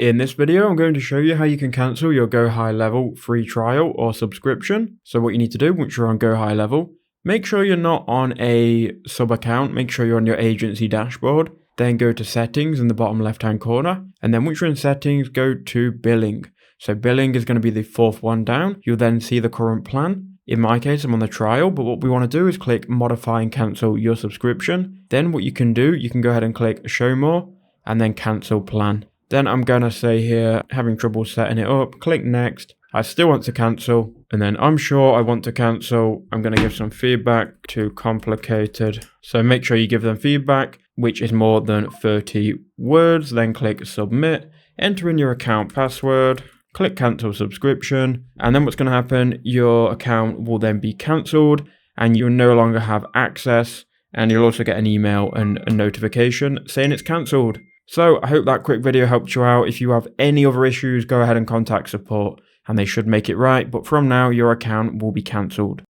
In this video, I'm going to show you how you can cancel your GoHighLevel free trial or subscription. So what you need to do once you're on GoHighLevel, make sure you're not on a sub account, make sure you're on your agency dashboard, then go to settings in the bottom left hand corner. And then once you're in settings, go to billing. So billing is going to be the fourth one down. You'll then see the current plan. In my case, I'm on the trial, but what we want to do is click modify and cancel your subscription. Then what you can do, you can go ahead and click show more and then cancel plan. Then I'm going to say here, having trouble setting it up, click next. I still want to cancel, and then I'm sure I want to cancel. I'm going to give some feedback to complicated. So make sure you give them feedback, which is more than 30 words. Then click submit, enter in your account password, click cancel subscription. And then what's going to happen, your account will then be canceled and you'll no longer have access. And you'll also get an email and a notification saying it's cancelled. So I hope that quick video helped you out. If you have any other issues, go ahead and contact support and they should make it right. But from now, your account will be cancelled.